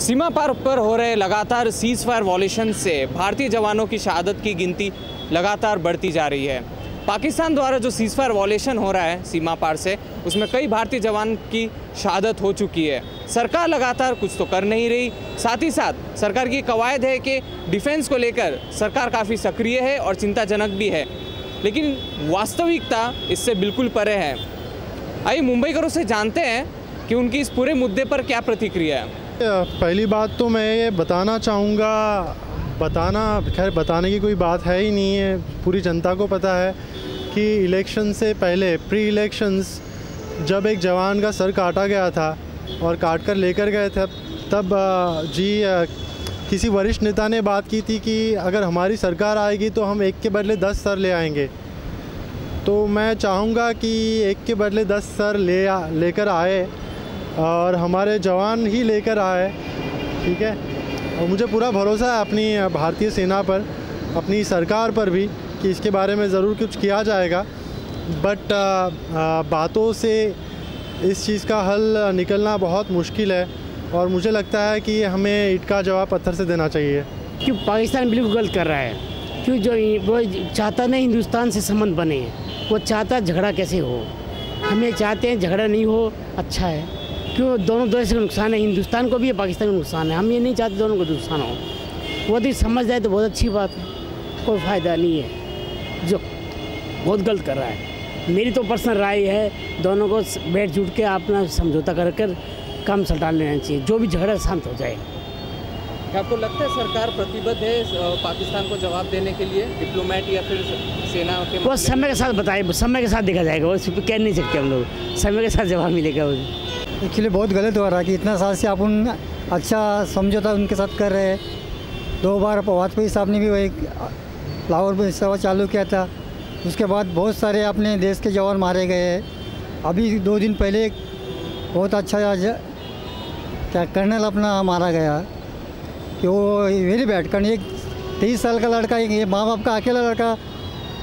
सीमा पार पर हो रहे लगातार सीज़ फायर वॉलेशन से भारतीय जवानों की शहादत की गिनती लगातार बढ़ती जा रही है। पाकिस्तान द्वारा जो सीज़ फायर वॉलेशन हो रहा है सीमा पार से, उसमें कई भारतीय जवान की शहादत हो चुकी है। सरकार लगातार कुछ तो कर नहीं रही। साथ ही साथ सरकार की कवायद है कि डिफेंस को लेकर सरकार काफ़ी सक्रिय है और चिंताजनक भी है, लेकिन वास्तविकता इससे बिल्कुल परे है। आइए मुंबईकरों से जानते हैं कि उनकी इस पूरे मुद्दे पर क्या प्रतिक्रिया है। पहली बात तो मैं ये बताना चाहूँगा, बताने की कोई बात है ही नहीं है। पूरी जनता को पता है कि इलेक्शन से पहले प्री इलेक्शंस जब एक जवान का सर काटा गया था और काट कर लेकर गए थे, तब किसी वरिष्ठ नेता ने बात की थी कि अगर हमारी सरकार आएगी तो हम एक के बदले 10 सर ले आएंगे। तो मैं चाहूँगा कि एक के बदले 10 सर लेकर आए और हमारे जवान ही लेकर आए, ठीक है। और मुझे पूरा भरोसा है अपनी भारतीय सेना पर, अपनी सरकार पर भी, कि इसके बारे में ज़रूर कुछ किया जाएगा। बट बातों से इस चीज़ का हल निकलना बहुत मुश्किल है और मुझे लगता है कि हमें ईंट का जवाब पत्थर से देना चाहिए। क्यों पाकिस्तान बिल्कुल गलत कर रहा है। क्यों जो वो चाहता नहीं हिंदुस्तान से संबंध बने, वो चाहता झगड़ा कैसे हो। हम ये चाहते हैं झगड़ा नहीं हो, अच्छा है। क्यों दोनों देश का नुकसान है, हिंदुस्तान को भी है, पाकिस्तान को नुकसान है। हम ये नहीं चाहते दोनों को नुकसान हो। वो यदि समझ जाए तो बहुत अच्छी बात है, कोई फ़ायदा नहीं है। जो बहुत गलत कर रहा है, मेरी तो पर्सनल राय है, दोनों को बैठ जुट के अपना समझौता कर काम सटा लेना चाहिए, जो भी झगड़ा शांत हो जाए। क्या आपको लगता है सरकार प्रतिबद्ध है पाकिस्तान को जवाब देने के लिए, डिप्लोमेट या फिर सेना के? वो समय के साथ बताए, समय के साथ देखा जाएगा, वो कह नहीं सकते हम लोग, समय के साथ जवाब मिलेगा। वो एक्चुअली बहुत गलत हो रहा है कि इतना साल से अपन अच्छा समझौता उनके साथ कर रहे हैं। 2 बार वाजपेयी साहब ने भी वही लाहौर में सवा चालू किया था, उसके बाद बहुत सारे अपने देश के जवान मारे गए हैं। अभी 2 दिन पहले बहुत अच्छा क्या कर्नल अपना मारा गया, कि वो वेरी बैड। कारण एक 23 साल का लड़का, ये माँ बाप का अकेला लड़का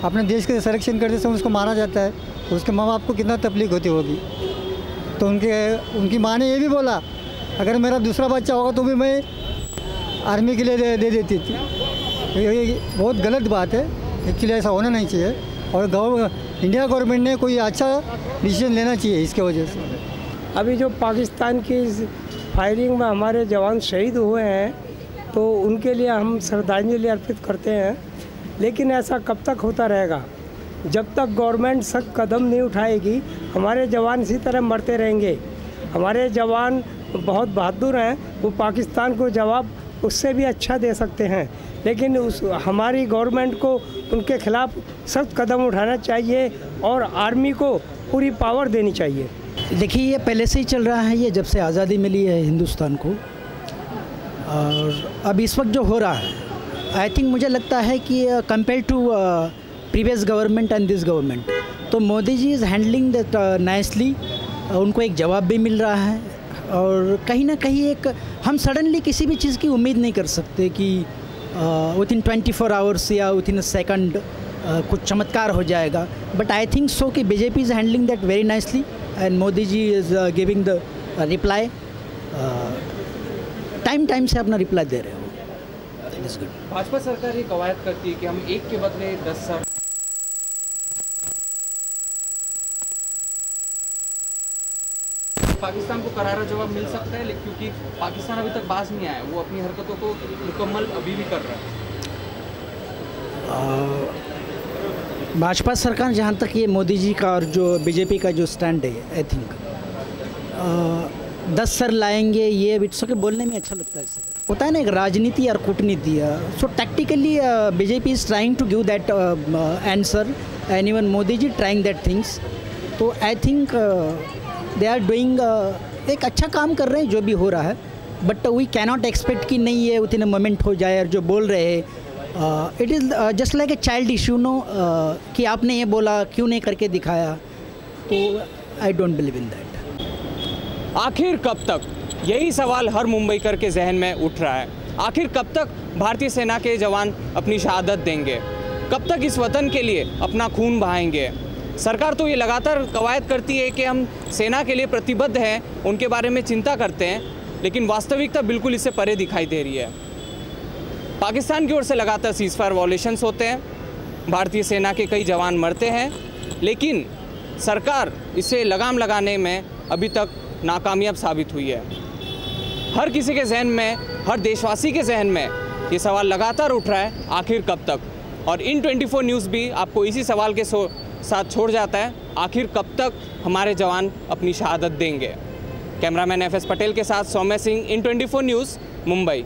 अपने देश के संरक्षण करते समय उसको मारा जाता है, तो उसके माँ बाप को कितना तकलीफ होती होगी। तो उनकी माँ ने ये भी बोला, अगर मेरा दूसरा बच्चा होगा तो भी मैं आर्मी के लिए दे देती थी। ये बहुत गलत बात है, एक्चुअली ऐसा होना नहीं चाहिए। और इंडिया गवर्नमेंट ने कोई अच्छा डिसीजन लेना चाहिए इसके वजह से। अभी जो पाकिस्तान की फायरिंग में हमारे जवान शहीद हुए हैं, तो उनके लिए हम श्रद्धांजलि अर्पित करते हैं। लेकिन ऐसा कब तक होता रहेगा? जब तक गवर्नमेंट सख्त कदम नहीं उठाएगी, हमारे जवान इसी तरह मरते रहेंगे। हमारे जवान बहुत बहादुर हैं, वो पाकिस्तान को जवाब उससे भी अच्छा दे सकते हैं, लेकिन हमारी गवर्नमेंट को उनके खिलाफ सख्त कदम उठाना चाहिए और आर्मी को पूरी पावर देनी चाहिए। देखिए, ये पहले से ही चल रहा है, ये जब से आज़ादी मिली है हिंदुस्तान को। और अब इस वक्त जो हो रहा है, आई थिंक मुझे लगता है कि compare to previous government and this government, तो Modi ji is handling that nicely. उनको एक जवाब भी मिल रहा है और कहीं ना कहीं एक हम सडनली किसी भी चीज़ की उम्मीद नहीं कर सकते कि विथिन 24 आवर्स या विथिन अ सेकंड कुछ चमत्कार हो जाएगा। बट आई थिंक सो कि BJP is handling that very nicely and Modi ji is giving the reply, time से अपना रिप्लाई दे रहे हो। भाजपा सरकार ये कवायद करती है कि हम एक के बदले 10 सर। पाकिस्तान को करारा जवाब मिल सकता है, लेकिन क्योंकि पाकिस्तान अभी तक बाज नहीं आया, वो अपनी हरकतों को मुकम्मल अभी भी कर रहा है। भाजपा सरकार, जहाँ तक ये मोदी जी का और जो बीजेपी का जो स्टैंड है, आई थिंक 10 सर लाएंगे, ये बिट्सों के बोलने में अच्छा लगता है। होता है ना, एक राजनीति और कूटनीति। So tactically BJP is trying to give that answer and even Modi ji trying that things. तो I think they are doing एक अच्छा काम कर रहे हैं जो भी हो रहा है। बट वी कैनॉट एक्सपेक्ट कि नहीं ये विथिन अ मोमेंट हो जाए। और जो बोल रहे हैं, it is just like a child issue, no, कि आपने ये बोला क्यों नहीं करके दिखाया। तो I don't believe in that. आखिर कब तक, यही सवाल हर मुंबईकर के जहन में उठ रहा है। आखिर कब तक भारतीय सेना के जवान अपनी शहादत देंगे? कब तक इस वतन के लिए अपना खून बहाएंगे? सरकार तो ये लगातार कवायद करती है कि हम सेना के लिए प्रतिबद्ध हैं, उनके बारे में चिंता करते हैं, लेकिन वास्तविकता बिल्कुल इससे परे दिखाई दे रही है। पाकिस्तान की ओर से लगातार सीज़फायर वॉलेशंस होते हैं, भारतीय सेना के कई जवान मरते हैं, लेकिन सरकार इसे लगाम लगाने में अभी तक नाकामयाब साबित हुई है। हर किसी के जहन में, हर देशवासी के जहन में ये सवाल लगातार उठ रहा है, आखिर कब तक। और इन 24 न्यूज़ भी आपको इसी सवाल के साथ छोड़ जाता है, आखिर कब तक हमारे जवान अपनी शहादत देंगे। कैमरामैन FS पटेल के साथ सौम्य सिंह, इन 24 न्यूज़, मुंबई।